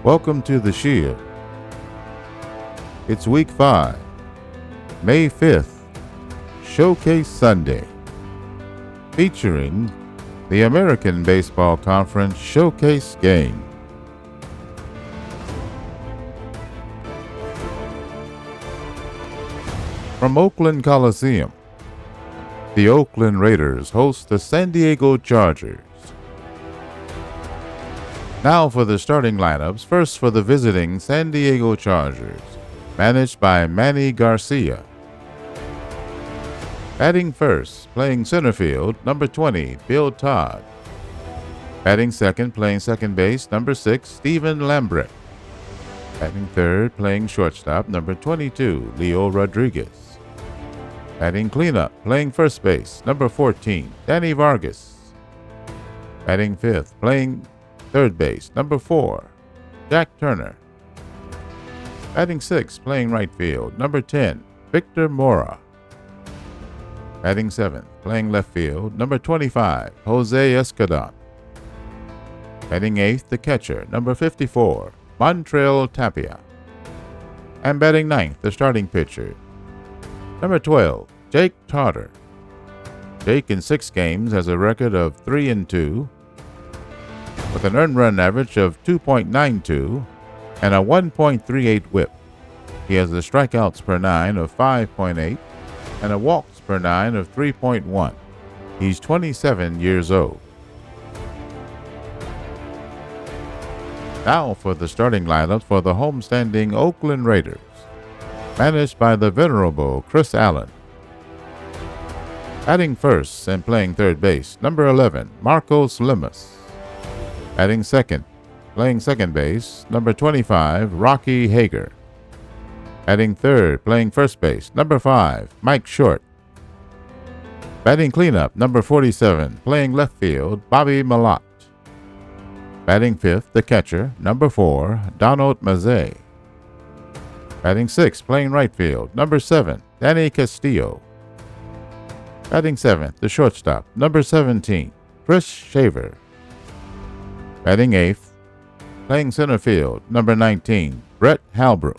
Welcome to the Shield. It's week 5, May 5th, Showcase Sunday, featuring the American Baseball Conference Showcase game. From Oakland Coliseum, the Oakland Raiders host the San Diego Chargers. Now for the starting lineups. First for the visiting San Diego Chargers, managed by Manny Garcia. Batting first, playing center field, number 20, Bill Todd. Batting second, playing second base, number 6, Steven Lambrecht. Batting third, playing shortstop, number 22, Leo Rodriguez. Batting cleanup, playing first base, number 14, Danny Vargas. Batting fifth, playing third base, number 4, Jack Turner. Batting sixth, playing right field, number 10, Victor Mora. Batting seventh, playing left field, number 25, Jose Escudon. Batting eighth, the catcher, number 54, Montreal Tapia. And batting ninth, the starting pitcher, number 12, Jake Tarter. Jake in 6 games has a record of 3-2, with an earned run average of 2.92 and a 1.38 whip. He has a strikeouts per 9 of 5.8 and a walks per 9 of 3.1. He's 27 years old. Now for the starting lineup for the homestanding Oakland Raiders, managed by the venerable Chris Allen. Batting first and playing third base, number 11, Marcos Lemus. Batting second, playing second base, number 25, Rocky Hager. Batting third, playing first base, number 5, Mike Short. Batting cleanup, number 47, playing left field, Bobby Malott. Batting fifth, the catcher, number 4, Donald Mazay. Batting sixth, playing right field, number 7, Danny Castillo. Batting seventh, the shortstop, number 17, Chris Shaver. Batting eighth, playing center field, number 19, Brett Halbrook.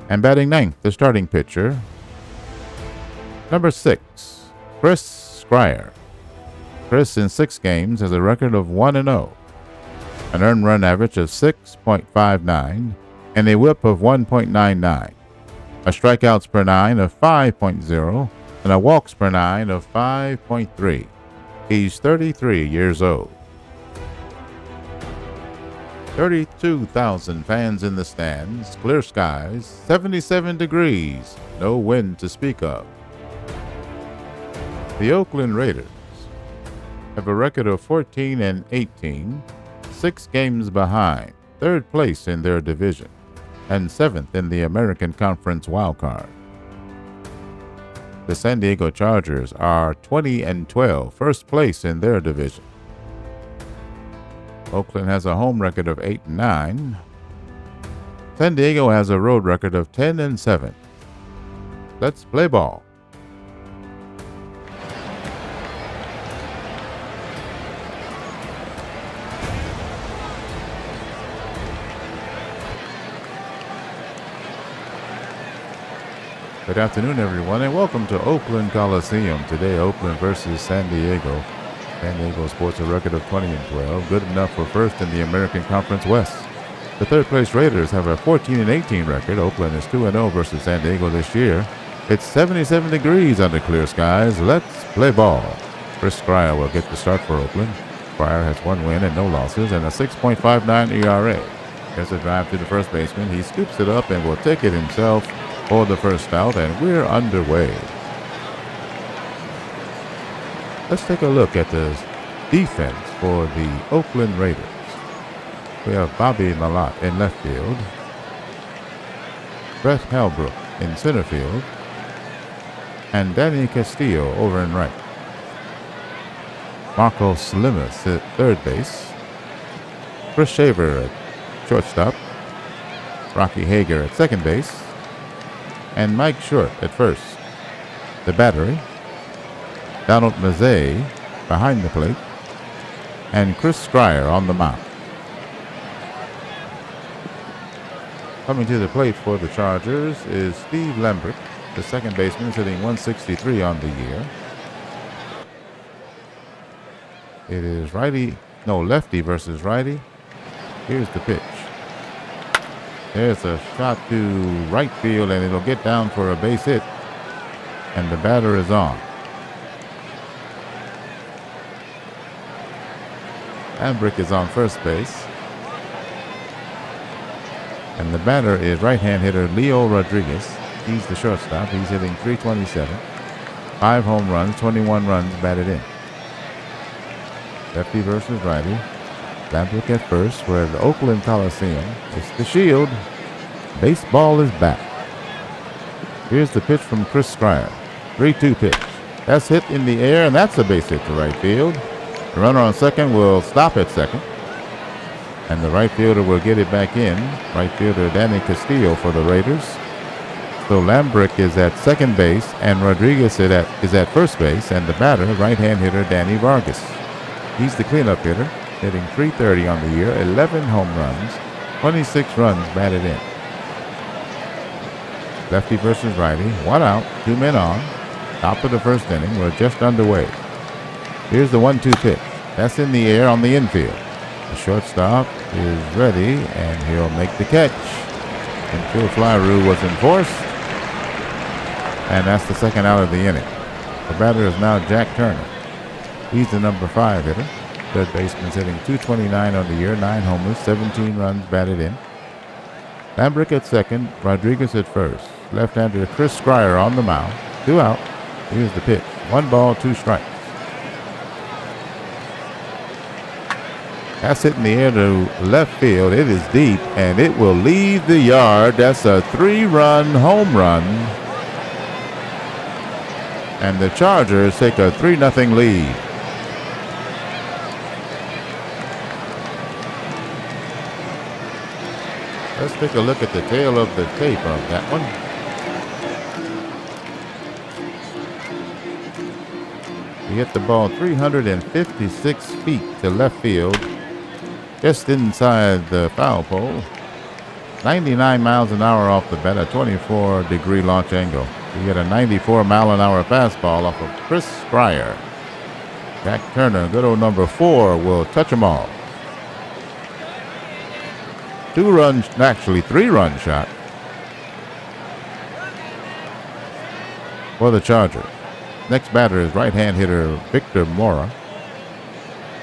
And batting ninth, the starting pitcher, number 6, Chris Scrier. Chris in 6 games has a record of 1-0, an earned run average of 6.59, and a whip of 1.99, a strikeouts per 9 of 5.0, and a walks per 9 of 5.3. He's 33 years old. 32,000 fans in the stands, clear skies, 77 degrees, no wind to speak of. The Oakland Raiders have a record of 14-18, 6 games behind, 3rd place in their division, and 7th in the American Conference wildcard. The San Diego Chargers are 20-12, first place in their division. Oakland has a home record of 8-9. San Diego has a road record of 10-7. Let's play ball. Good afternoon, everyone, and welcome to Oakland Coliseum. Today, Oakland versus San Diego. San Diego sports a record of 20-12, good enough for first in the American Conference West. The third-place Raiders have a 14-18 record. Oakland is 2-0 versus San Diego this year. It's 77 degrees under clear skies. Let's play ball. Chris Scrier will get the start for Oakland. Scrier has 1 win and no losses and a 6.59 ERA. Here's a drive to the first baseman. He scoops it up and will take it himself for the first out, and we're underway. Let's take a look at the defense for the Oakland Raiders. We have Bobby Malott in left field, Brett Halbrook in center field, and Danny Castillo over in right. Marcos Lemus at third base, Chris Shaver at shortstop, Rocky Hager at second base, and Mike Short at first. The battery, Donald Mazay behind the plate, and Chris Scrier on the mound. Coming to the plate for the Chargers is Steve Lembrick. The second baseman is hitting 163 on the year. It is lefty versus righty. Here's the pitch. There's a shot to right field, and it'll get down for a base hit. And the batter is on. Lembrick is on first base. And the batter is right-hand hitter Leo Rodriguez. He's the shortstop. He's hitting .327. 5 home runs, 21 runs batted in. Lefty versus righty. Lembrick at first, where the Oakland Coliseum is the Shield. Baseball is back. Here's the pitch from Chris Scrier. 3-2 pitch. That's hit in the air, and that's a base hit to right field. The runner on second will stop at second. And the right fielder will get it back in. Right fielder Danny Castillo for the Raiders. So Lembrick is at second base, and Rodriguez is at first base, and the batter, right-hand hitter Danny Vargas. He's the cleanup hitter, hitting .330 on the year, 11 home runs, 26 runs batted in. Lefty versus righty, 1 out, 2 men on. Top of the first inning, we're just underway. Here's the 1-2 pitch. That's in the air on the infield. The shortstop is ready, and he'll make the catch. Infield fly rule was enforced, and that's the second out of the inning. The batter is now Jack Turner. He's the number 5 hitter. Third baseman's hitting .229 on the year, 9 homers, 17 runs batted in. Lembrick at second, Rodriguez at first. Left-hander Chris Scrier on the mound. 2 out. Here's the pitch. 1 ball, 2 strikes. That's hit in the air to left field. It is deep, and it will leave the yard. That's a 3-run home run. And the Chargers take a 3-0 lead. Let's take a look at the tail of the tape of that one. He hit the ball 356 feet to left field, just inside the foul pole. 99 miles an hour off the bat, a 24-degree launch angle. He hit a 94-mile-an-hour fastball off of Chris Scrier. Jack Turner, good old number 4, will touch them all. 3-run shot for the Chargers. Next batter is right-hand hitter Victor Mora.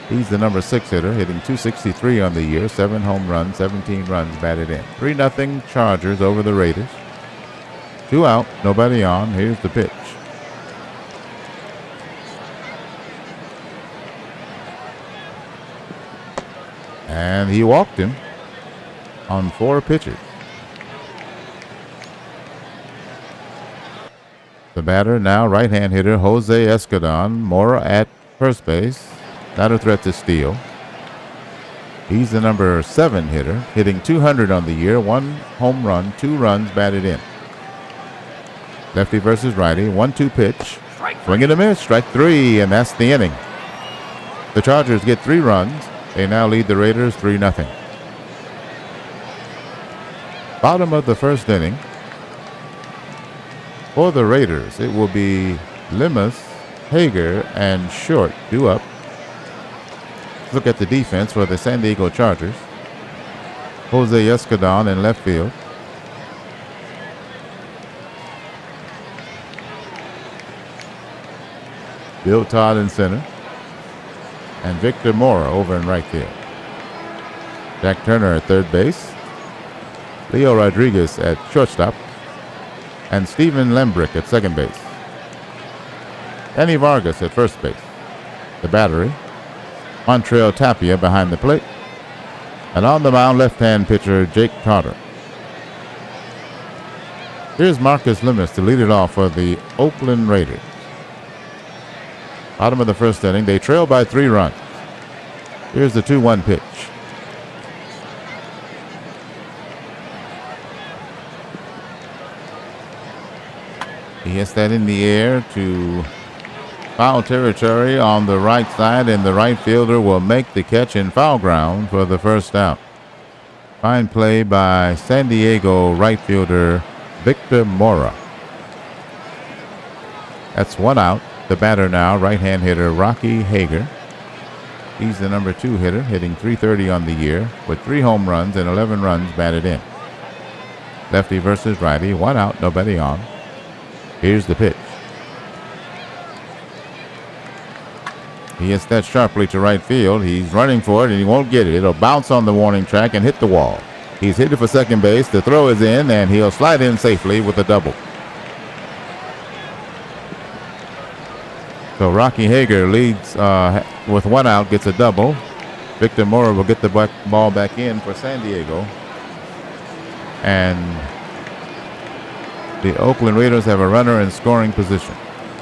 He's the number 6 hitter, hitting .263 on the year, 7 home runs, 17 runs batted in. 3-0 Chargers over the Raiders. 2 out, nobody on. Here's the pitch. And he walked him on 4 pitches. The batter now right-hand hitter Jose Escudon. Mora at first base. Not a threat to steal. He's the number 7 hitter, hitting .200 on the year, 1 home run, 2 runs batted in. Lefty versus righty, 1-2 pitch. Swing and a miss, strike 3, and that's the inning. The Chargers get 3 runs. They now lead the Raiders 3-0. Bottom of the first inning. For the Raiders, it will be Lemus, Hager, and Short due up. Look at the defense for the San Diego Chargers. Jose Escudon in left field. Bill Todd in center. And Victor Mora over in right field. Jack Turner at third base. Leo Rodriguez at shortstop. And Steven Lembrick at second base. Danny Vargas at first base. The battery. Montreal Tapia behind the plate. And on the mound, left-hand pitcher Jake Carter. Here's Marcus Lemus to lead it off for the Oakland Raiders. Bottom of the first inning, they trail by 3 runs. Here's the 2-1 pitch. He hits that in the air to foul territory on the right side, and the right fielder will make the catch in foul ground for the first out. Fine play by San Diego right fielder Victor Mora. That's one out. The batter now, right-hand hitter Rocky Hager. He's the number 2 hitter, hitting .330 on the year with 3 home runs and 11 runs batted in. Lefty versus righty, 1 out, nobody on. Here's the pitch. He hits that sharply to right field. He's running for it and he won't get it. It'll bounce on the warning track and hit the wall. He's headed for second base. The throw is in and he'll slide in safely with a double. So Rocky Hager leads with 1 out, gets a double. Victor Mora will get the ball back in for San Diego. And the Oakland Raiders have a runner in scoring position.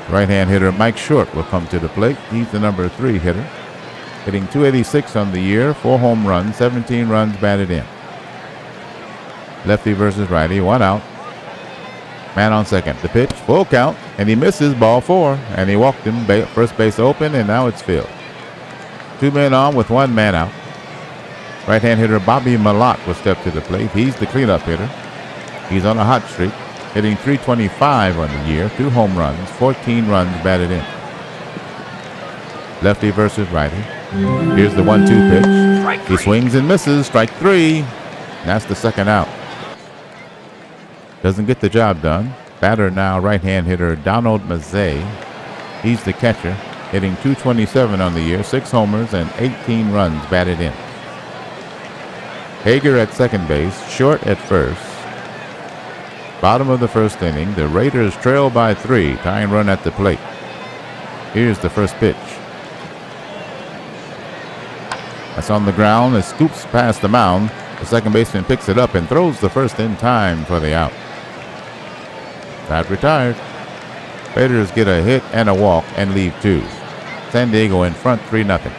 Right-hand hitter Mike Short will come to the plate. He's the number 3 hitter, hitting .286 on the year, 4 home runs, 17 runs batted in. Lefty versus righty, 1 out. Man on second. The pitch, full count, and he misses, ball 4, and he walked him, first base open, and now it's filled. 2 men on with 1 man out. Right-hand hitter Bobby Malott will step to the plate. He's the cleanup hitter. He's on a hot streak, hitting .325 on the year, 2 home runs, 14 runs batted in. Lefty versus righty. Here's the 1-2 pitch. He swings and misses, strike 3. That's the second out. Doesn't get the job done. Batter now, right-hand hitter Donald Mazzei. He's the catcher, hitting .227 on the year, 6 homers and 18 runs batted in. Hager at second base, Short at first. Bottom of the first inning, the Raiders trail by 3, tying run at the plate. Here's the first pitch. That's on the ground. It scoops past the mound. The second baseman picks it up and throws the first in time for the out. Side retired. Raiders get a hit and a walk and leave 2. San Diego in front 3-0.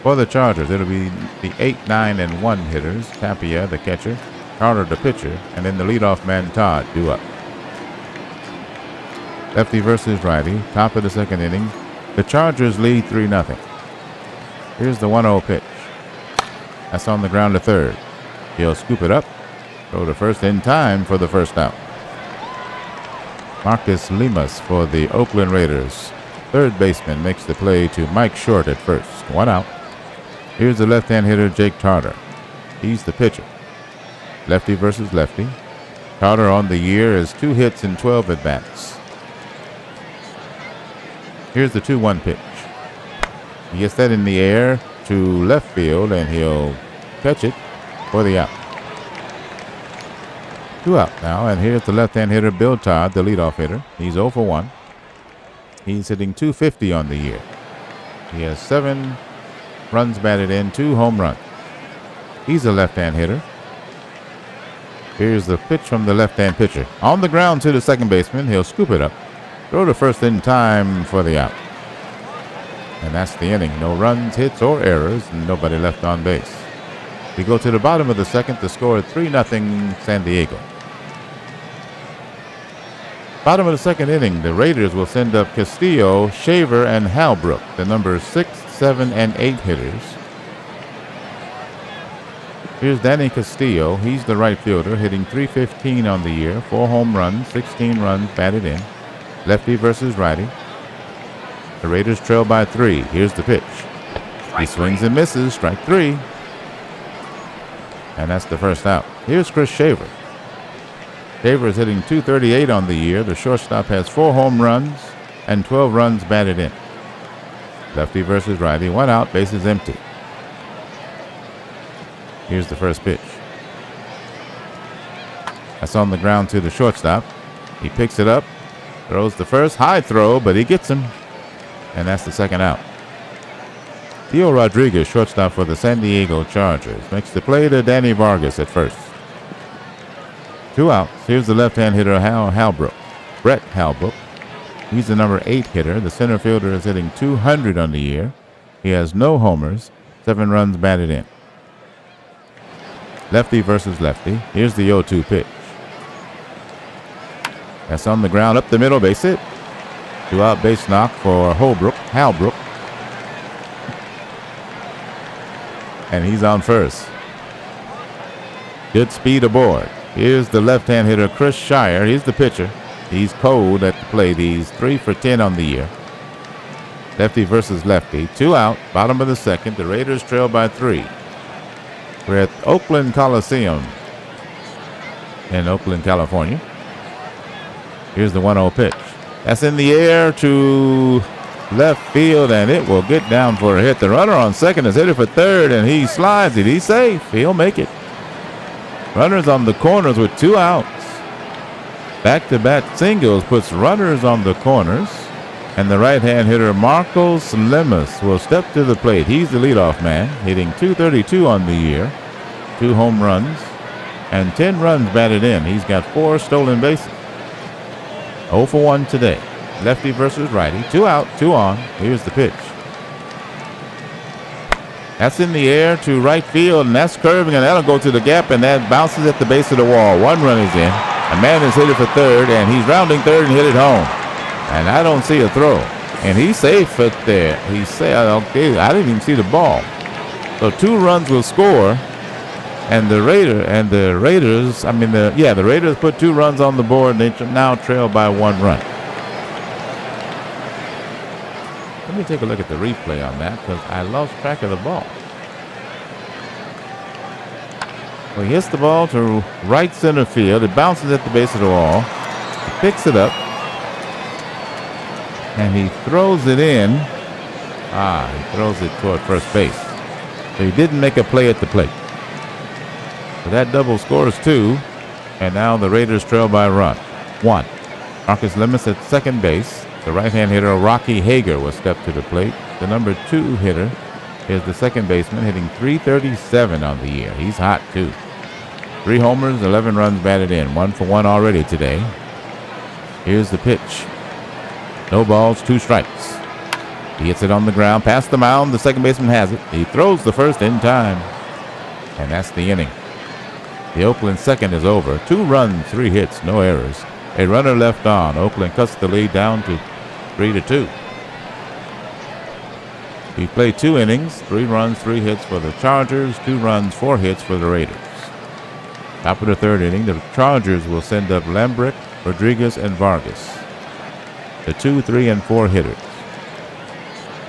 For the Chargers, it'll be the 8, 9, and 1 hitters. Tapia, the catcher, Carter, the pitcher, and then the leadoff man, Todd, due up. Lefty versus righty, top of the second inning. The Chargers lead 3-0. Here's the 1-0 pitch. That's on the ground to third. He'll scoop it up, throw to first in time for the first out. Marcus Lemus for the Oakland Raiders. Third baseman makes the play to Mike Short at first. 1 out. Here's the left-hand hitter, Jake Tarter. He's the pitcher. Lefty versus lefty. Tarter on the year is 2 hits and 12 at-bats. Here's the 2-1 pitch. He gets that in the air to left field, and he'll catch it for the out. 2 out now, and here's the left-hand hitter, Bill Todd, the leadoff hitter. He's 0 for 1. He's hitting .250 on the year. He has 7 runs batted in, 2 home runs. He's a left-hand hitter. Here's the pitch from the left-hand pitcher. On the ground to the second baseman. He'll scoop it up, throw to first in time for the out. And that's the inning. No runs, hits, or errors, and nobody left on base. We go to the bottom of the second. The score is 3-0 San Diego. Bottom of the second inning, the Raiders will send up Castillo, Shaver, and Halbrook, the numbers 6, 7, and 8 hitters. Here's Danny Castillo. He's the right fielder, hitting .315 on the year, 4 home runs, 16 runs batted in. Lefty versus righty. The Raiders trail by 3. Here's the pitch. He swings and misses, strike 3. And that's the first out. Here's Chris Shaver. Shaver is hitting .238 on the year. The shortstop has 4 home runs and 12 runs batted in. Lefty versus righty, 1 out, bases empty. Here's the first pitch. That's on the ground to the shortstop. He picks it up, throws the first, high throw, but he gets him. And that's the second out. Theo Rodriguez, shortstop for the San Diego Chargers, makes the play to Danny Vargas at first. 2 outs. Here's the left-hand hitter, Brett Halbrook. He's the number 8 hitter. The center fielder is hitting .200 on the year. He has no homers, 7 runs batted in. Lefty versus lefty. Here's the 0-2 pitch. That's on the ground, up the middle, base hit. 2-out base knock for Halbrook. and he's on first. Good speed aboard. Here's the left-hand hitter, Chris Shire. He's the pitcher. He's cold at the plate. He's 3 for 10 on the year. Lefty versus lefty. 2 out, bottom of the second. The Raiders trail by 3. We're at Oakland Coliseum in Oakland, California. Here's the 1-0 pitch. That's in the air to left field, and it will get down for a hit. The runner on second is headed for third, and he slides it. He's safe. He'll make it. Runners on the corners with 2 outs. Back-to-back singles puts runners on the corners, and the right-hand hitter Marcos Lemus will step to the plate. He's the leadoff man, hitting .232 on the year, 2 home runs, and 10 runs batted in. He's got 4 stolen bases. 0 for 1 today. Lefty versus righty. 2 out, 2 on. Here's the pitch. That's in the air to right field, and that's curving, and that'll go to the gap, and that bounces at the base of the wall. 1 run is in. A man is headed for third, and he's rounding third and hit it home. And I don't see a throw. And he's safe at there. He's safe. Okay, I didn't even see the ball. So 2 runs will score, and the Raiders put 2 runs on the board, and they now trail by 1 run. Let me take a look at the replay on that because I lost track of the ball. Well, he hits the ball to right center field. It bounces at the base of the wall. He picks it up, and he throws it in. He throws it toward first base. So he didn't make a play at the plate. So that double scores 2, and now the Raiders trail by 1. Marcus Lemus at second base. The right-hand hitter, Rocky Hager, will step to the plate. The number 2 hitter is the second baseman, hitting .337 on the year. He's hot, too. 3 homers, 11 runs batted in. 1 for 1 already today. Here's the pitch. No balls, 2 strikes. He hits it on the ground, past the mound. The second baseman has it. He throws the first in time. And that's the inning. The Oakland second is over. 2 runs, 3 hits, no errors. A runner left on. Oakland cuts the lead down to 3-2. We played 2 innings, 3 runs, 3 hits for the Chargers, 2 runs, 4 hits for the Raiders. Top of the 3rd inning, the Chargers will send up Lambrick, Rodriguez, and Vargas, the 2, 3, and 4 hitters.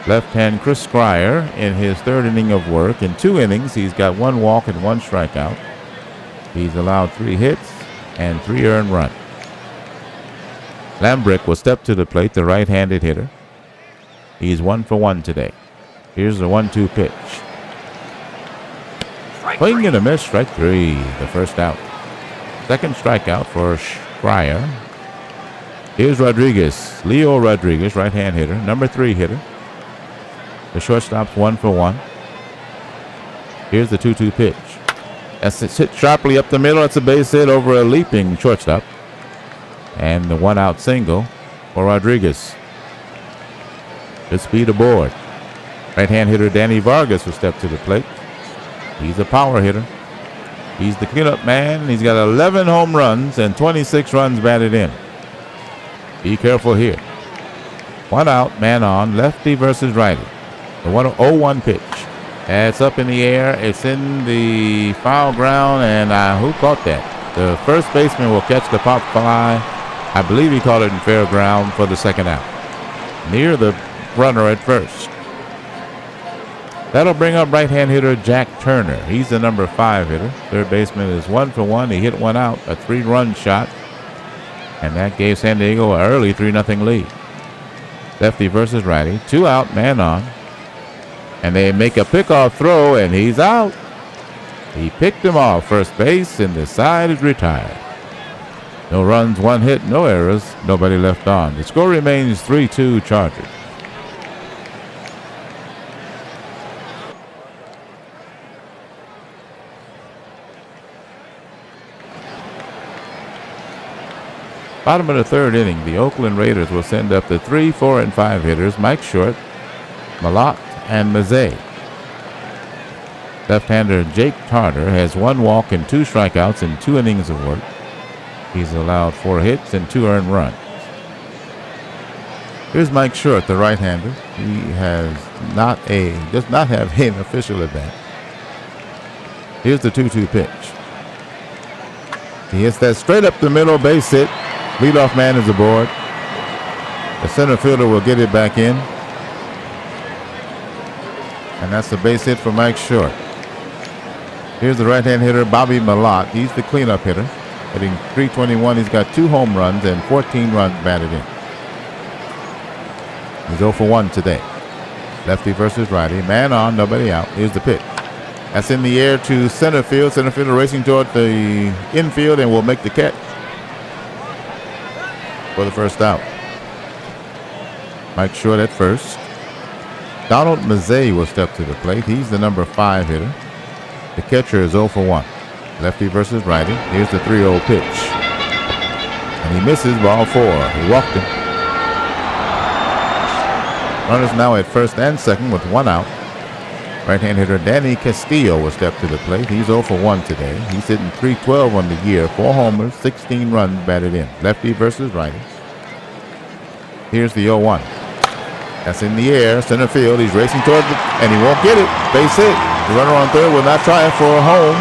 Left-hand Chris Squire in his 3rd inning of work. In 2 innings, he's got 1 walk and 1 strikeout. He's allowed 3 hits and 3 earned runs. Lambrick will step to the plate, the right-handed hitter. He's 1 for 1 today. Here's the 1-2 pitch. Swing and a miss, strike 3, the first out. Second strikeout for Schreier. Here's Rodriguez, Leo Rodriguez, right-hand hitter, number 3 hitter. The shortstop's 1 for 1. Here's the 2-2 pitch. That's hit sharply up the middle. It's a base hit over a leaping shortstop. And the 1-out single for Rodriguez. Good speed aboard. Right-hand hitter Danny Vargas will step to the plate. He's a power hitter. He's the cleanup man. He's got 11 home runs and 26 runs batted in. Be careful here. 1 out, man on, lefty versus righty. The 0-1 pitch. It's up in the air. It's in the foul ground, and who caught that? The first baseman will catch the pop fly. I believe he caught it in fair ground for the second out, near the runner at first. That'll bring up right-hand hitter Jack Turner. He's the number 5 hitter. Third baseman is 1 for 1. He hit 1 out, a 3-run shot, and that gave San Diego an early 3-0 lead. Lefty versus righty. 2 out, man on. And they make a pickoff throw, and he's out. He picked him off first base, and the side is retired. No runs, 1 hit, no errors, nobody left on. The score remains 3-2 Chargers. Bottom of the 3rd inning, the Oakland Raiders will send up the 3, 4, and 5 hitters, Mike Short, Malott, and Mazet. Left-hander Jake Tarter has 1 walk and 2 strikeouts in 2 innings of work. He's allowed 4 hits and 2 earned runs. Here's Mike Short, the right-hander. He does not have an official at bat. Here's the 2-2 pitch. He hits that straight up the middle, base hit. Leadoff man is aboard. The center fielder will get it back in. And that's the base hit for Mike Short. Here's the right-hand hitter, Bobby Malott. He's the cleanup hitter. Hitting .321. He's got 2 home runs and 14 runs batted in. He's 0 for 1 today. Lefty versus righty. Man on, nobody out. Here's the pitch. That's in the air to center field. Center fielder racing toward the infield and will make the catch for the first out. Mike Short at first. Donald Mazzei will step to the plate. He's the number 5 hitter. The catcher is 0 for 1. Lefty versus righty. Here's the 3-0 pitch. And he misses, ball 4. He walked him. Runners now at first and second with 1 out. Right-hand hitter Danny Castillo will step to the plate. He's 0 for 1 today. He's hitting .312 on the year. 4 homers, 16 runs batted in. Lefty versus righty. Here's the 0-1. That's in the air, center field. He's racing toward it, and he won't get it. Base hit. The runner on third will not try it for a home.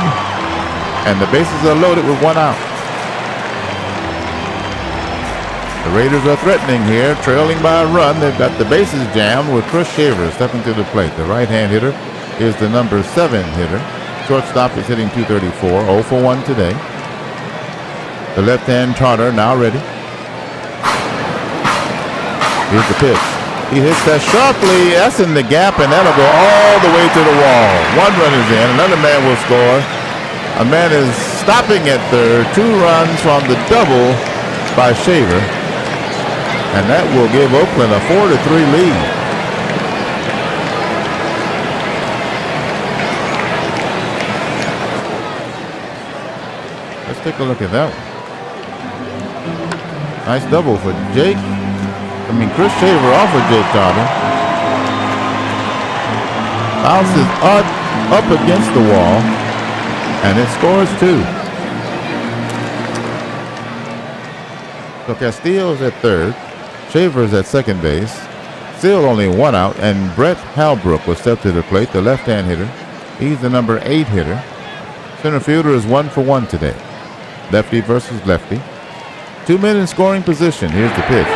And the bases are loaded with 1 out. The Raiders are threatening here, trailing by a run. They've got the bases jammed with Chris Shaver stepping to the plate. The right-hand hitter is the number 7 hitter. Shortstop is hitting .234, 0 for 1 today. The left-hand Tartar now ready. Here's the pitch. He hits that sharply. That's in the gap, and that'll go all the way to the wall. 1 run is in. Another man will score. A man is stopping at third. 2 runs from the double by Shaver. And that will give Oakland a 4-3 lead. Let's take a look at that one. Nice double for Jake. Chris Shaver off of Jake Tartar. Bounces up against the wall. And it scores 2. So Castillo's at third. Shaver's at second base. Still only 1 out. And Brett Halbrook will step to the plate, the left-hand hitter. He's the number 8 hitter. Center fielder is 1 for 1 today. Lefty versus lefty. 2 men in scoring position. Here's the pitch.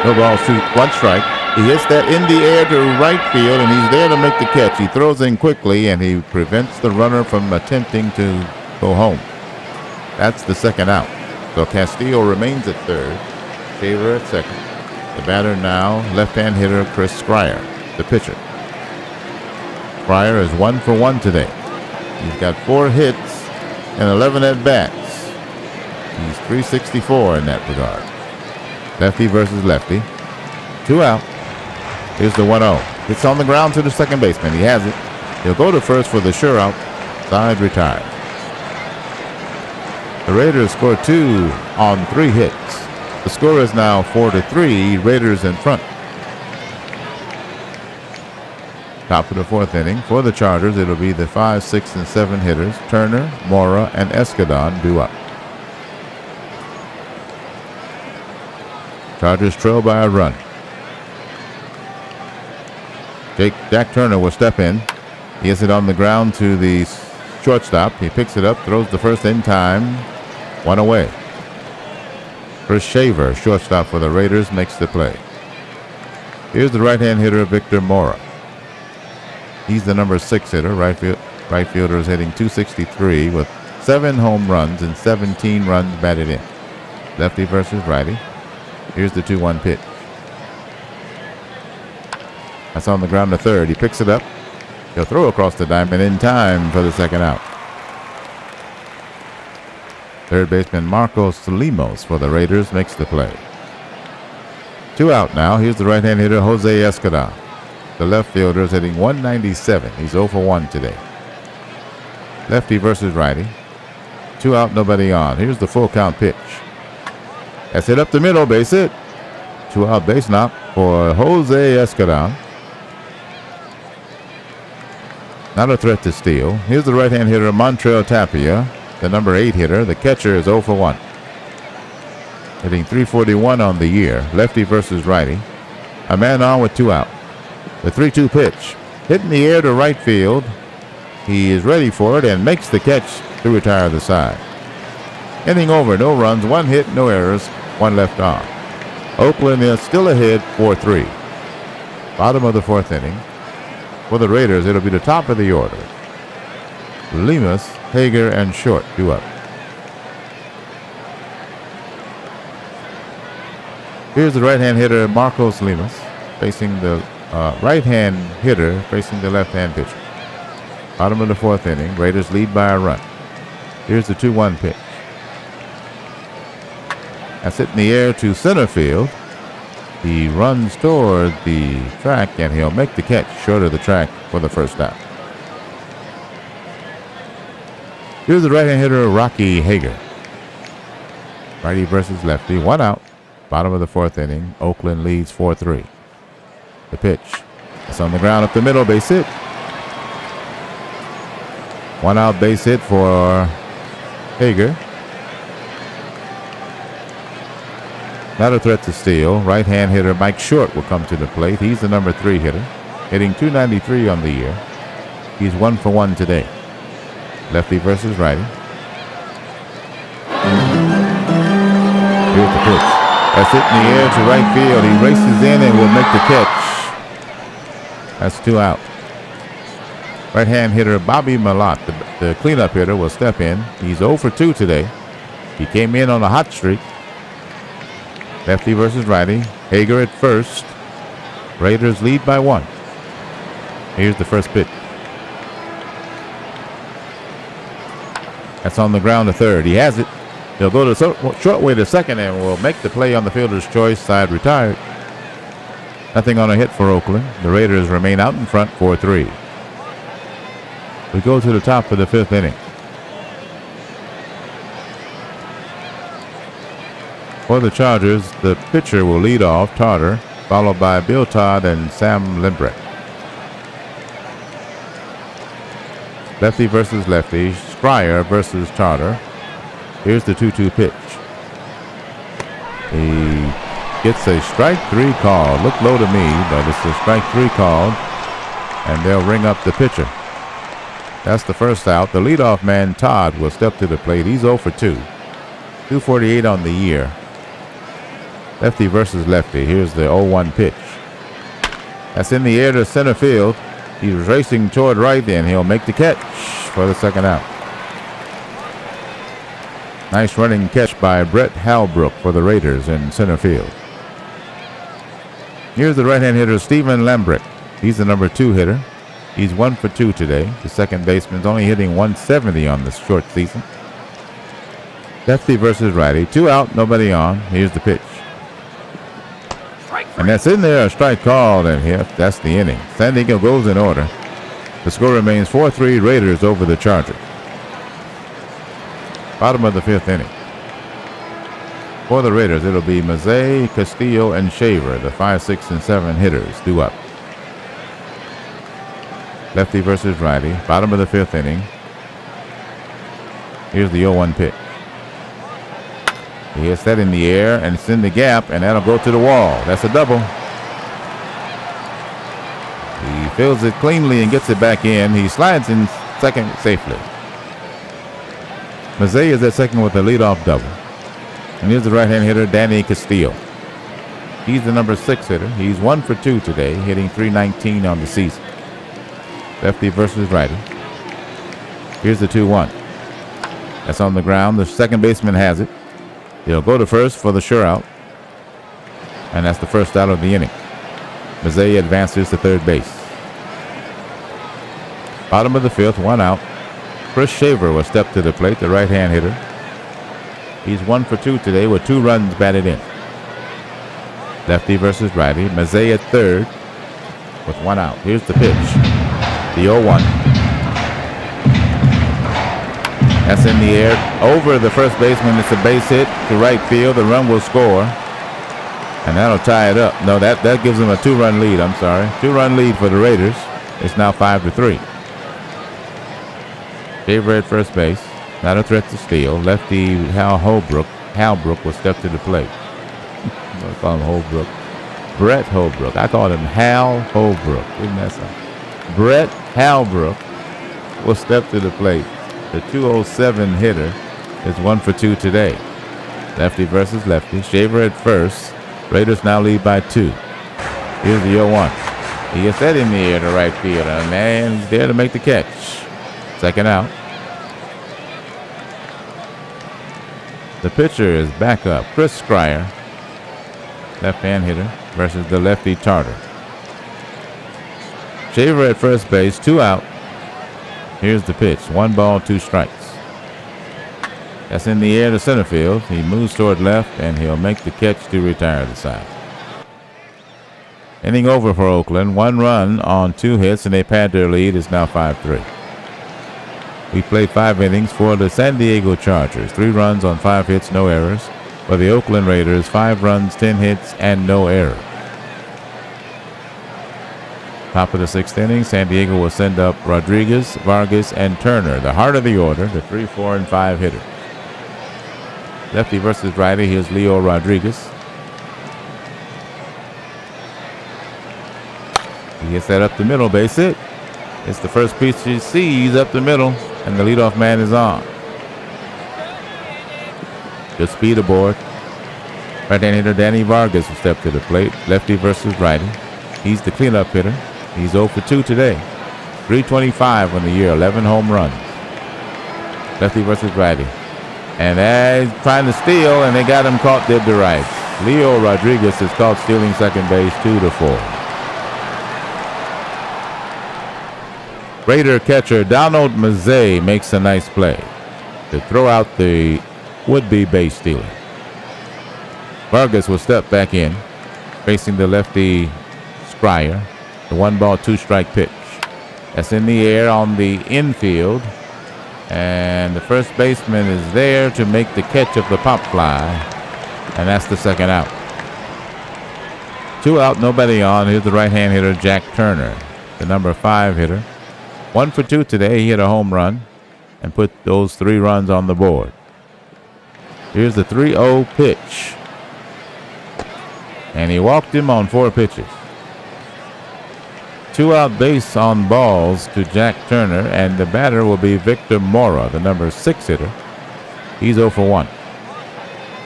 No ball, 1 strike. He hits that in the air to right field, and he's there to make the catch. He throws in quickly, and he prevents the runner from attempting to go home. That's the second out. So Castillo remains at third. Shaver at second. The batter now, left-hand hitter Chris Squire, the pitcher. Squire is 1 for 1 today. He's got 4 hits and 11 at-bats. He's .364 in that regard. Lefty versus lefty. 2 out. Here's the 1-0. It's on the ground to the second baseman. He has it. He'll go to first for the sure out. Side retired. The Raiders scored 2 on 3 hits. The score is now 4-3. Raiders in front. Top of the 4th inning. For the Chargers, it'll be the 5, 6, and 7 hitters. Turner, Mora, and Escadon due up. Chargers trail by a run. Jack Turner will step in. He hits it on the ground to the shortstop. He picks it up, throws the first in time. 1 away. Chris Shaver, shortstop for the Raiders, makes the play. Here's the right-hand hitter, Victor Mora. He's the number 6 hitter. Right fielder is hitting .263 with 7 home runs and 17 runs batted in. Lefty versus righty. Here's the 2-1 pitch. That's on the ground to third. He picks it up. He'll throw across the diamond in time for the second out. Third baseman Marcos Limos for the Raiders makes the play. 2 out now. Here's the right-hand hitter Jose Escada. The left fielder is hitting .197. He's 0 for 1 today. Lefty versus righty. 2 out, nobody on. Here's the full count pitch. That's hit up the middle, base hit. 2 out base knock for Jose Escada. Not a threat to steal. Here's the right-hand hitter Montreal Tapia, the number 8 hitter. The catcher is 0 for 1. Hitting .341 on the year. Lefty versus righty. A man on with 2 out. The 3-2 pitch. Hit in the air to right field. He is ready for it and makes the catch to retire the side. Inning over, no runs, 1 hit, no errors, 1 left on. Oakland is still ahead 4-3. Bottom of the 4th inning. For the Raiders, it'll be the top of the order. Lemus, Hager, and Short due up. Here's the right-hand hitter, Marcos Lemus, facing the right-hand hitter facing the left-hand pitcher. Bottom of the 4th inning, Raiders lead by a run. Here's the 2-1 pitch. That's hit in the air to center field. He runs toward the track, and he'll make the catch short of the track for the first out. Here's the right-hand hitter, Rocky Hager. Righty versus lefty, 1 out. Bottom of the 4th inning, Oakland leads 4-3. The pitch. It's on the ground up the middle, base hit. 1 out, base hit for Hager. Not a threat to steal. Right-hand hitter Mike Short will come to the plate. He's the number 3 hitter, hitting .293 on the year. He's 1 for 1 today. Lefty versus righty. Here's the pitch. That's hit in the air to right field. He races in and will make the catch. That's 2 out. Right-hand hitter Bobby Malott, the cleanup hitter, will step in. He's 0 for 2 today. He came in on a hot streak. Lefty versus righty. Hager at first. Raiders lead by 1. Here's the first pitch. That's on the ground to third. He has it. He'll go to short way to second and will make the play on the fielder's choice. Side retired. Nothing on a hit for Oakland. The Raiders remain out in front 4-3. We go to the top of the 5th inning. For the Chargers, the pitcher will lead off, Tarter, followed by Bill Todd and Sam Limbrick. Lefty versus lefty, Stryer versus Tarter. Here's the 2-2 pitch. He gets a strike 3 call. Looked low to me, but it's a strike 3 called, and they'll ring up the pitcher. That's the first out. The leadoff man, Todd, will step to the plate. He's 0 for 2. 248 on the year. Lefty versus lefty. Here's the 0-1 pitch. That's in the air to center field. He's racing toward right, and he'll make the catch for the second out. Nice running catch by Brett Halbrook for the Raiders in center field. Here's the right-hand hitter, Stephen Lambrick. He's the number 2 hitter. He's 1 for 2 today. The second baseman's only hitting .170 on this short season. Lefty versus righty. 2 out, nobody on. Here's the pitch. And that's in there, a strike called, and here, that's the inning. San Diego goes in order. The score remains 4-3 Raiders over the Chargers. Bottom of the 5th inning. For the Raiders, it'll be Mazzei, Castillo, and Shaver, the 5, 6, and 7 hitters, due up. Lefty versus righty. Bottom of the 5th inning. Here's the 0-1 pitch. He hits that in the air, and it's in the gap, and that'll go to the wall. That's a double. He fields it cleanly and gets it back in. He slides in second safely. Mazzei is at second with a leadoff double. And here's the right-hand hitter, Danny Castillo. He's the number 6 hitter. He's 1 for 2 today, hitting .319 on the season. Lefty versus righty. Here's the 2-1. That's on the ground. The second baseman has it. He'll go to first for the sure out. And that's the first out of the inning. Mazzei advances to third base. Bottom of the 5th, 1 out. Chris Shaver will step to the plate, the right-hand hitter. He's 1 for 2 today with 2 runs batted in. Lefty versus righty. Mazzei at third with 1 out. Here's the pitch. The 0-1. That's in the air over the first baseman. It's a base hit to right field. The run will score, and that'll tie it up. No, that gives them a 2-run lead. I'm sorry, 2-run lead for the Raiders. It's now 5-3. Shaver at first base, not a threat to steal. Lefty Halbrook will step to the plate. I call him Holbrook. Brett Holbrook. I called him Hal Holbrook. Isn't that something? Brett Halbrook will step to the plate. The 207 hitter is 1 for 2 today. Lefty versus lefty. Shaver at first. Raiders now lead by 2. Here's the 0-1. He gets that in the air to right field, and he's there to make the catch. Second out. The pitcher is back up. Chris Scrier, left-hand hitter, versus the lefty Tartar. Shaver at first base, 2 out. Here's the pitch. 1 ball, 2 strikes. That's in the air to center field. He moves toward left, and he'll make the catch to retire the side. Inning over for Oakland. 1 run on 2 hits, and they pad their lead. It's now 5-3. We played 5 innings for the San Diego Chargers. 3 runs on 5 hits, no errors. For the Oakland Raiders, 5 runs, 10 hits, and no errors. Top of the 6th inning, San Diego will send up Rodriguez, Vargas, and Turner, the heart of the order, the 3, 4, and 5 hitters. Lefty versus righty. Here's Leo Rodriguez. He gets that up the middle, base hit. It's the first pitch he sees up the middle, and the leadoff man is on. Good speed aboard. Right-hand hitter Danny Vargas will step to the plate. Lefty versus righty. He's the cleanup hitter. He's 0 for 2 today. 325 on the year, 11 home runs. Lefty versus righty. And he's trying to steal, and they got him caught dead to right. Leo Rodriguez is caught stealing second base, 2-4. Raider catcher Donald Mazzei makes a nice play to throw out the would-be base stealer. Vargas will step back in, facing the lefty Scrier. The 1 ball, 2 strike pitch. That's in the air on the infield. And the first baseman is there to make the catch of the pop fly. And that's the second out. 2 out, nobody on. Here's the right-hand hitter, Jack Turner, the number 5 hitter. 1 for 2 today. He hit a home run and put those 3 runs on the board. Here's the 3-0 pitch. And he walked him on 4 pitches. 2 out base on balls to Jack Turner, and the batter will be Victor Mora, the number 6 hitter. He's 0 for 1.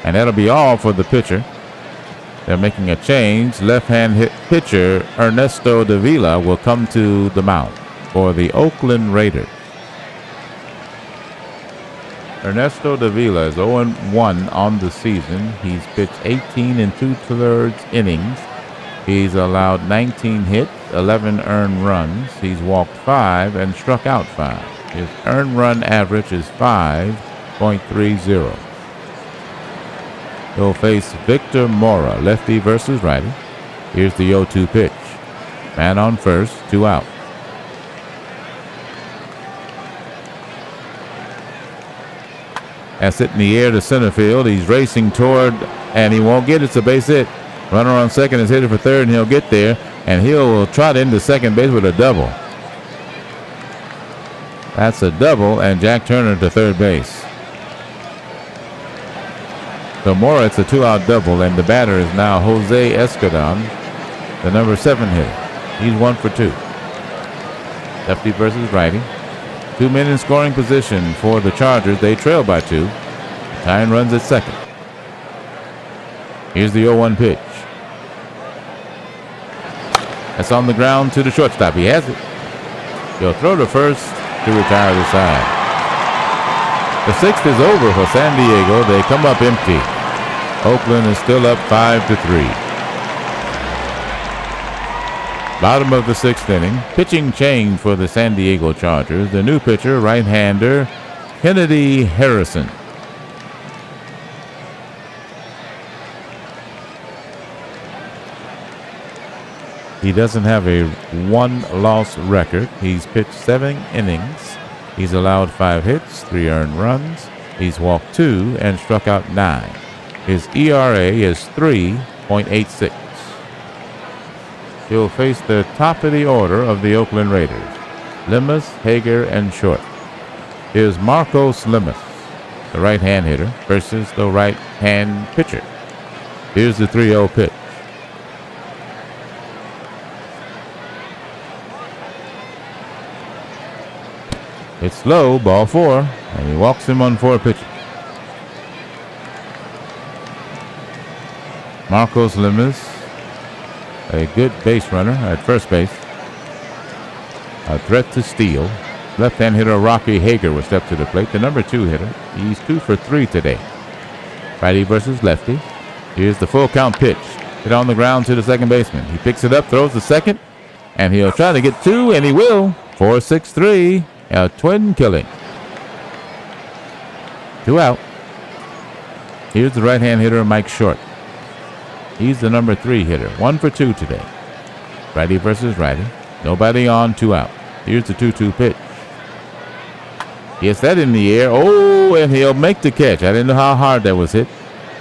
And that'll be all for the pitcher. They're making a change. Left-hand pitcher Ernesto Davila will come to the mound for the Oakland Raiders. Ernesto Davila is 0-1 on the season. He's pitched 18 2/3 innings. He's allowed 19 hits, 11 earned runs. He's walked 5 and struck out 5. His earned run average is 5.30. He'll face Victor Mora, lefty versus righty. Here's the 0-2 pitch. Man on first, 2 out. That's it in the air to center field. He's racing toward, and he won't get it. It's a base hit. Runner on second is headed for third, and he'll get there. And he'll trot into second base with a double. That's a double, and Jack Turner to third base. So Mora, it's a 2-out double, and the batter is now Jose Escudon, the number 7 hitter. He's 1 for 2. Lefty versus righty. 2 men in scoring position for the Chargers. They trail by 2. Tying runs at second. Here's the 0-1 pitch. That's on the ground to the shortstop. He has it. He'll throw to first to retire the side. The 6th is over for San Diego. They come up empty. Oakland is still up 5-3. Bottom of the 6th inning. Pitching change for the San Diego Chargers. The new pitcher, right-hander Kennedy Harrison. He doesn't have a 1-loss record. He's pitched 7 innings. He's allowed 5 hits, 3 earned runs. He's walked 2 and struck out 9. His ERA is 3.86. He'll face the top of the order of the Oakland Raiders, Lemus, Hager, and Short. Here's Marcos Lemus, the right-hand hitter, versus the right-hand pitcher. Here's the 3-0 pitch. It's low, ball 4, and he walks him on 4 pitches. Marcos Lemus, a good base runner at first base. A threat to steal. Left-hand hitter Rocky Hager will step to the plate. The number 2 hitter. He's 2 for 3 today. Righty versus lefty. Here's the full count pitch. Hit on the ground to the second baseman. He picks it up, throws the second, and he'll try to get 2, and he will. 4-6-3. A twin killing. 2 out. Here's the right-hand hitter Mike Short. He's the number 3 hitter. 1 for 2 today. Righty versus righty. Nobody on, 2 out. Here's the 2-2 pitch. Gets that in the air. Oh, and he'll make the catch. I didn't know how hard that was hit.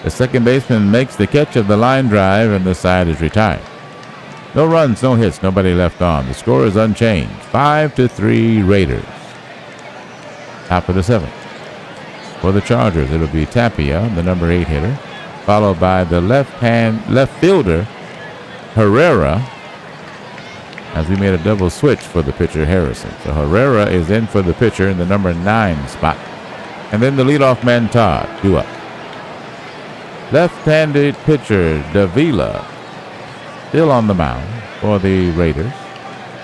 The second baseman makes the catch of the line drive, and the side is retired. No runs, no hits, nobody left on. The score is unchanged. 5-3 Raiders. Top of the 7th. For the Chargers, it'll be Tapia, the number 8 hitter, followed by the left fielder Herrera, as we made a double switch for the pitcher Harrison. So Herrera is in for the pitcher in the number 9 spot. And then the leadoff man Todd, 2 up. Left-handed pitcher Davila, still on the mound for the Raiders.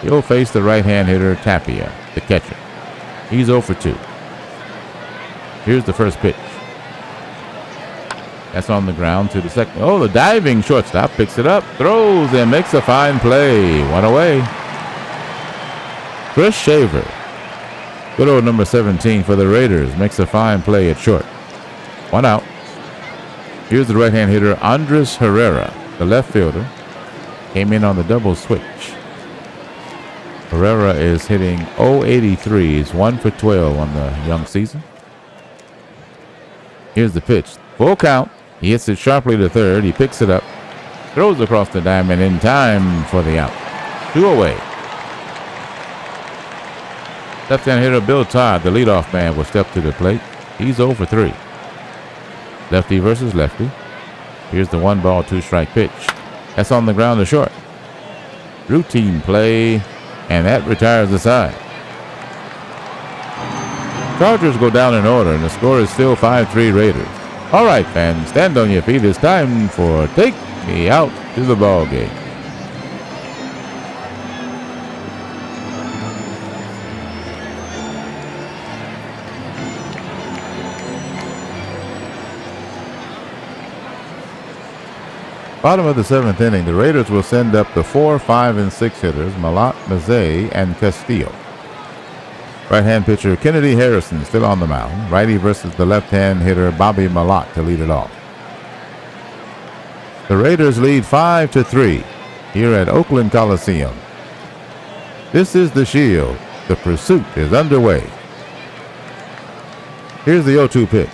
He'll face the right-hand hitter Tapia, the catcher. He's 0 for 2. Here's the first pitch. That's on the ground to the second. Oh, the diving shortstop picks it up, throws, and makes a fine play. 1 away. Chris Shaver, good old number 17 for the Raiders, makes a fine play at short. 1 out. Here's the right-hand hitter Andres Herrera, the left fielder. Came in on the double switch. Herrera is hitting .083. He's 1 for 12 on the young season. Here's the pitch. Full count. He hits it sharply to third. He picks it up. Throws across the diamond in time for the out. 2 away. Left-hand hitter Bill Todd, the leadoff man, will step to the plate. He's 0 for 3. Lefty versus lefty. Here's the 1-ball, 2-strike pitch. That's on the ground to short. Routine play, and that retires the side. Chargers go down in order, and the score is still 5-3 Raiders. All right, fans, stand on your feet. It's time for Take Me Out to the Ball Game. Bottom of the 7th inning, the Raiders will send up the 4, 5, and 6 hitters, Malat, Mazzei, and Castillo. Right-hand pitcher Kennedy Harrison still on the mound. Righty versus the left-hand hitter Bobby Malat to lead it off. The Raiders lead 5-3 here at Oakland Coliseum. This is the Shield. The pursuit is underway. Here's the 0-2 pitch.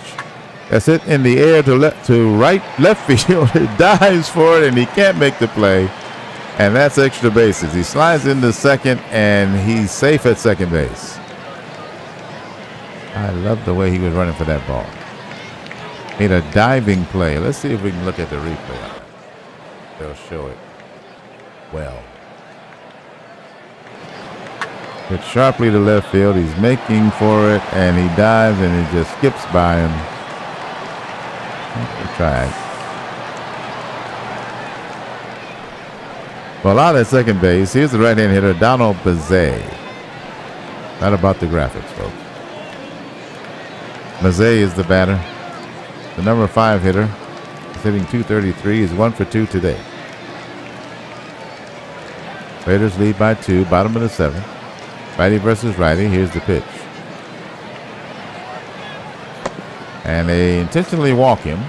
That's it in the air to left field. He dives for it, and he can't make the play. And that's extra bases. He slides into second, and he's safe at second base. I love the way he was running for that ball. Made a diving play. Let's see if we can look at the replay of it. They'll show it well. Hit sharply to left field. He's making for it, and he dives, and he just skips by him. Try. Well, out at second base, here's the right-hand hitter, Donald Mazzei. Not about the graphics, folks. Mazzei is the batter. The number 5 hitter. He's hitting .233. He's 1 for 2 today. Raiders lead by 2, bottom of the 7th. Righty versus righty. Here's the pitch. And they intentionally walk him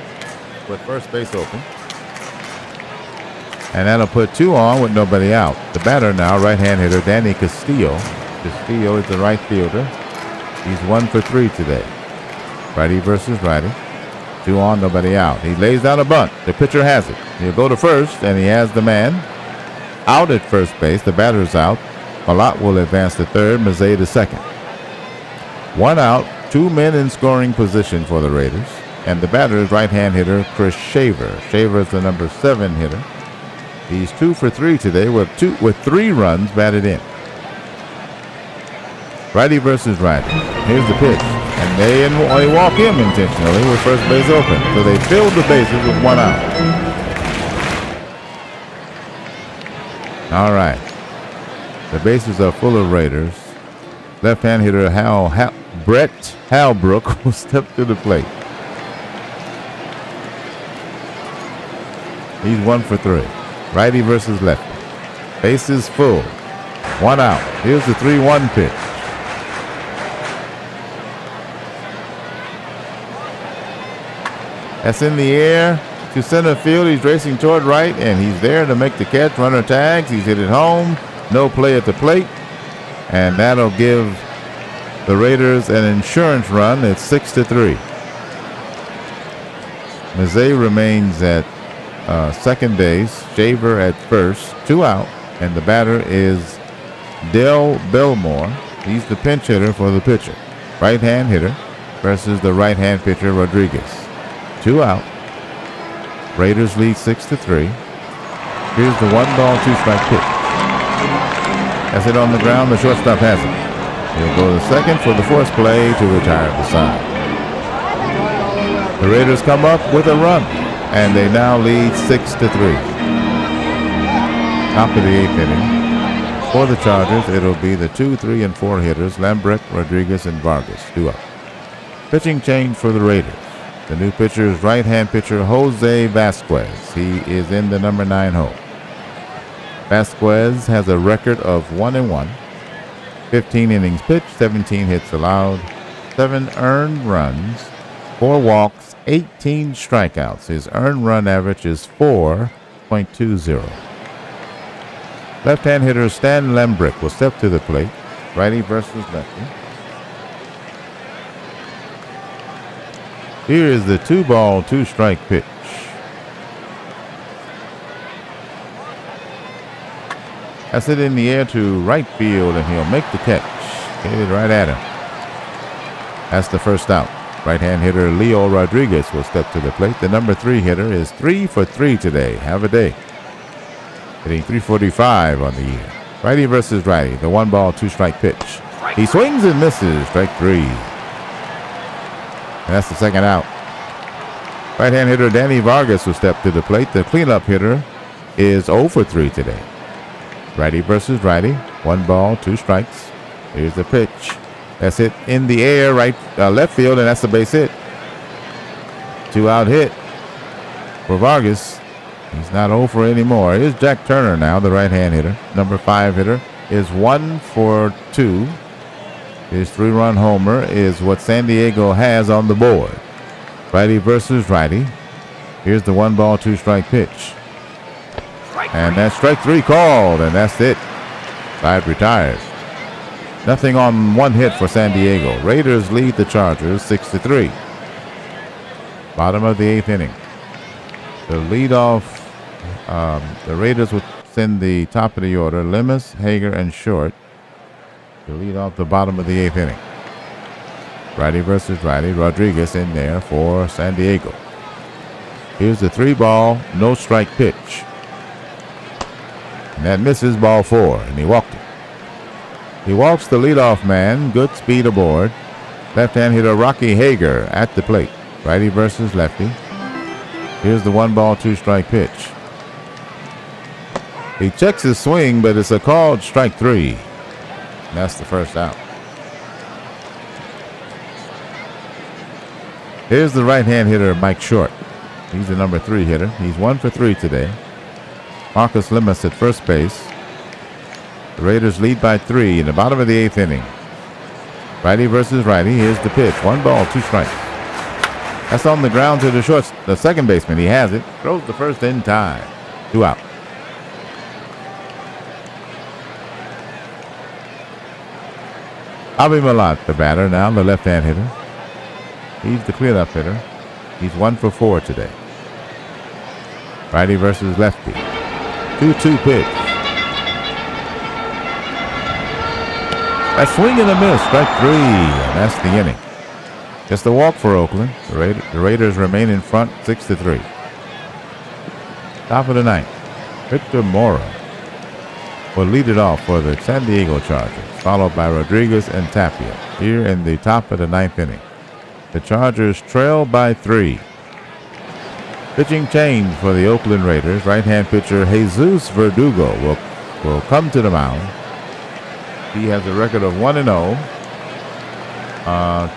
with first base open. And that'll put 2 on with nobody out. The batter now, right-hand hitter Danny Castillo. Castillo is the right fielder. He's 1 for 3 today. Righty versus righty. 2 on, nobody out. He lays down a bunt. The pitcher has it. He'll go to first, and he has the man out at first base. The batter's out. Malat will advance to third. Mazzei to second. 1 out. 2 men in scoring position for the Raiders. And the batter is right-hand hitter Chris Shaver. Shaver is the number 7 hitter. He's 2 for 3 today with 3 runs batted in. Righty versus righty. Here's the pitch. And they walk him intentionally with first base open. So they filled the bases with 1 out. All right. The bases are full of Raiders. Left-hand hitter Brett Halbrook will step to the plate. He's 1 for 3. Righty versus lefty. Bases full. 1 out. Here's the 3-1 pitch. That's in the air to center field. He's racing toward right, and he's there to make the catch. Runner tags. He's hit it home. No play at the plate. And that'll give the Raiders an insurance run. It's 6-3. Mazzei remains at second base. Shaver at first. 2 out. And the batter is Dale Belmore. He's the pinch hitter for the pitcher. Right-hand hitter versus the right-hand pitcher, Rodriguez. 2 out. Raiders lead 6-3. Here's the 1-ball, 2-strike pitch. That's it on the ground. The shortstop has it. He'll go to second for the force play to retire the side. The Raiders come up with a run, and they now lead 6-3. Top of the 8th inning. For the Chargers, it'll be the 2, 3, and 4 hitters, Lambrick, Rodriguez, and Vargas. 2 up. Pitching change for the Raiders. The new pitcher is right-hand pitcher Jose Vasquez. He is in the number 9 hole. Vasquez has a record of 1-1. 15 innings pitched, 17 hits allowed, 7 earned runs, 4 walks, 18 strikeouts. His earned run average is 4.20. Left-hand hitter Stan Lambrick will step to the plate. Righty versus lefty. Here is the 2-ball, 2-strike pitch. That's it in the air to right field, and he'll make the catch. Hit it right at him. That's the first out. Right-hand hitter Leo Rodriguez will step to the plate. The number 3 hitter is 3 for 3 today. Have a day. Hitting .345 on the year. Righty versus righty. The 1-ball, 2-strike pitch. He swings and misses. Strike 3. And that's the second out. Right-hand hitter Danny Vargas will step to the plate. The cleanup hitter is 0 for 3 today. Righty versus righty. 1-ball, 2 strikes. Here's the pitch. That's hit in the air, left field, and that's the base hit. 2-out hit for Vargas. He's not 0 for anymore. Here's Jack Turner now, the right-hand hitter. Number 5 hitter is 1 for 2. His 3-run homer is what San Diego has on the board. Righty versus righty. Here's the 1-ball, 2-strike pitch. And that's strike 3 called, and that's it. Side retires. Nothing on 1 hit for San Diego. Raiders lead the Chargers 6-3. Bottom of the 8th inning. The leadoff, the Raiders will send the top of the order, Lemus, Hager, and Short to lead off the bottom of the 8th inning. Righty versus righty. Rodriguez in there for San Diego. Here's the 3-ball, no strike pitch. And that misses, ball 4, and he walked it. He walks the leadoff man. Good speed aboard. Left-hand hitter Rocky Hager at the plate. Righty versus lefty. Here's the 1-ball, 2-strike pitch. He checks his swing, but it's a called strike 3. And that's the first out. Here's the right-hand hitter Mike Short. He's the number 3 hitter. He's 1 for 3 today. Marcus Lemus at first base. The Raiders lead by 3 in the bottom of the 8th inning. Righty versus righty. Here's the pitch. 1-ball, 2 strikes. That's on the ground to the second baseman. He has it. Throws the first in time. 2 out. Avi Malott, the batter now, the left-hand hitter. He's the cleanup hitter. He's 1 for 4 today. Righty versus lefty. 2-2 pitch. That swing and a miss, strike 3, and that's the inning. Just a walk for Oakland. The Raiders remain in front 6-3. Top of the 9th. Victor Mora will lead it off for the San Diego Chargers. followed by Rodriguez and Tapia here in the top of the 9th inning. The Chargers trail by 3. Pitching change for the Oakland Raiders. Right-hand pitcher Jesus Verdugo will come to the mound. He has a record of 1-0.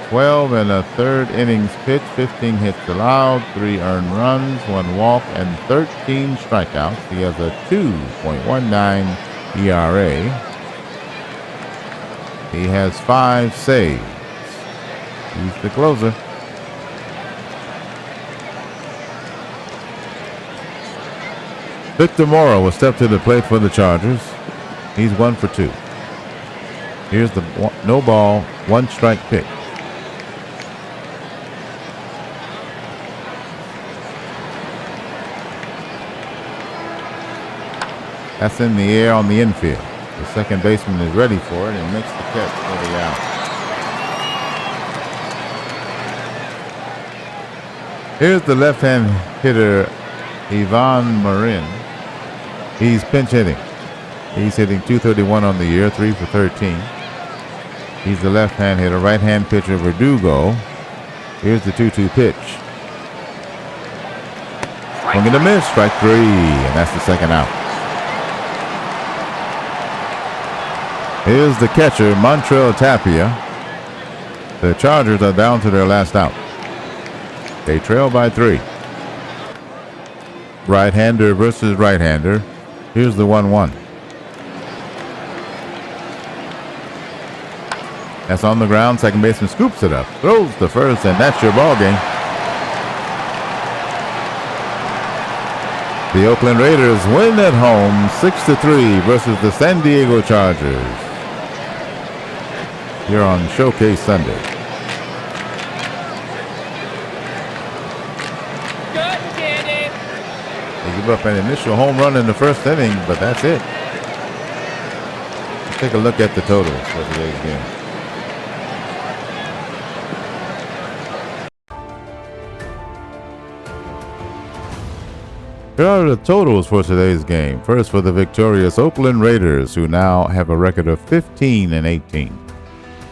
12 and a third innings pitched, 15 hits allowed, 3 earned runs, 1 walk, and 13 strikeouts. He has a 2.19 ERA. He has 5 saves. He's the closer. Victor Mora will step to the plate for the Chargers. He's 1 for 2. Here's the no ball, 1 strike pitch. That's in the air on the infield. The second baseman is ready for it and makes the catch for the out. Here's the left-hand hitter, Ivan Marin. He's pinch hitting. He's hitting .231 on the year, 3 for 13. He's the left-hand hitter. Right-hand pitcher Verdugo. Here's the 2-2 pitch. Swing and a miss, strike 3, and that's the second out. Here's the catcher, Montreal Tapia. The Chargers are down to their last out. They trail by 3. Right-hander versus right-hander. Here's the 1-1. That's on the ground. Second baseman scoops it up, throws the first, and that's your ball game. The Oakland Raiders win at home 6-3 versus the San Diego Chargers here on Showcase Sunday. They give up an initial home run in the first inning, but that's it. Let's take a look at the totals for today's game. Here are the totals for today's game. First, for the victorious Oakland Raiders, who now have a record of 15-18.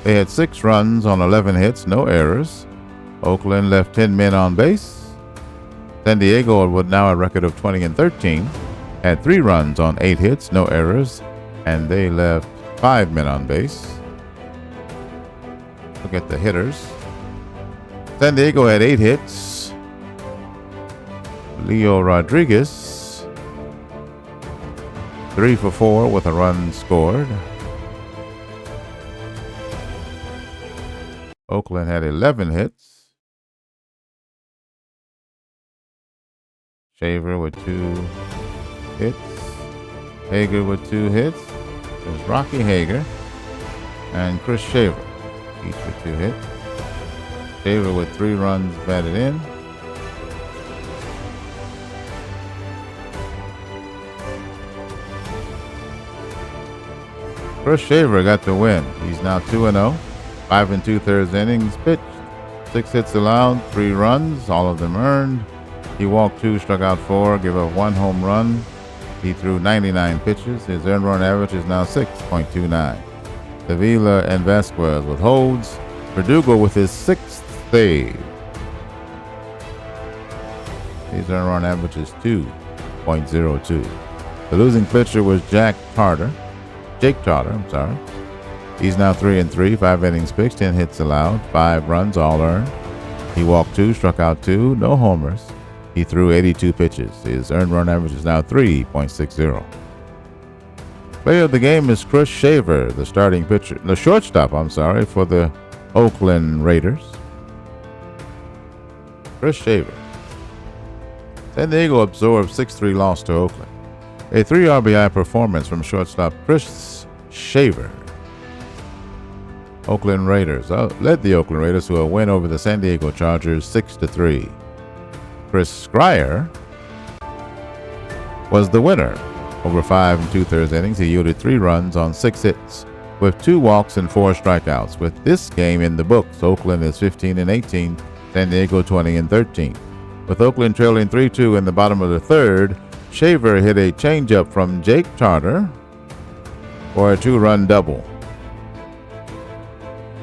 They had 6 runs on 11 hits, no errors. Oakland left 10 men on base. San Diego, with now a record of 20-13, had 3 runs on 8 hits, no errors, and they left 5 men on base. Look at the hitters. San Diego had 8 hits. Leo Rodriguez, 3 for 4 with a run scored. Oakland had 11 hits. Shaver with 2 hits. Hager with 2 hits. There's Rocky Hager and Chris Shaver, each with 2 hits. Shaver with 3 runs batted in. Chris Shaver got the win. He's now 2-0. 5 2/3 innings pitched. 6 hits allowed, 3 runs, all of them earned. He walked 2, struck out 4, gave up 1 home run. He threw 99 pitches. His earned run average is now 6.29. Davila and Vasquez with holds. Verdugo with his 6th save. His earned run average is 2.02. The losing pitcher was Jake Tarter. He's now 3-3, 5 innings pitched, 10 hits allowed, 5 runs, all earned. He walked 2, struck out 2, no homers. He threw 82 pitches. His earned run average is now 3.60. Player of the game is Chris Shaver, the shortstop for the Oakland Raiders. Chris Shaver. San Diego absorbed 6-3 loss to Oakland. A 3 RBI performance from shortstop Chris Shaver. Oakland Raiders led the Oakland Raiders to a win over the San Diego Chargers 6-3. Chris Scrier was the winner. Over 5 2/3 innings, he yielded 3 runs on 6 hits with 2 walks and 4 strikeouts. With this game in the books, Oakland is 15-18, San Diego 20-13. With Oakland trailing 3-2 in the bottom of the 3rd, Shaver hit a changeup from Jake Tarter for a 2-run double.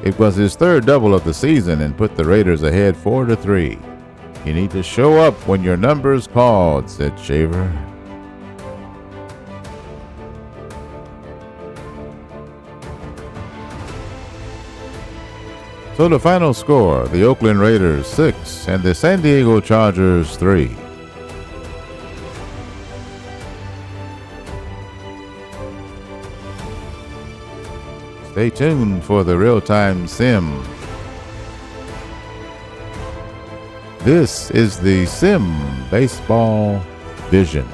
It was his third double of the season and put the Raiders ahead 4-3. You need to show up when your number's called, said Shaver. So the final score, the Oakland Raiders 6 and the San Diego Chargers 3. Stay tuned for the real-time sim. This is the Sim Baseball Vision.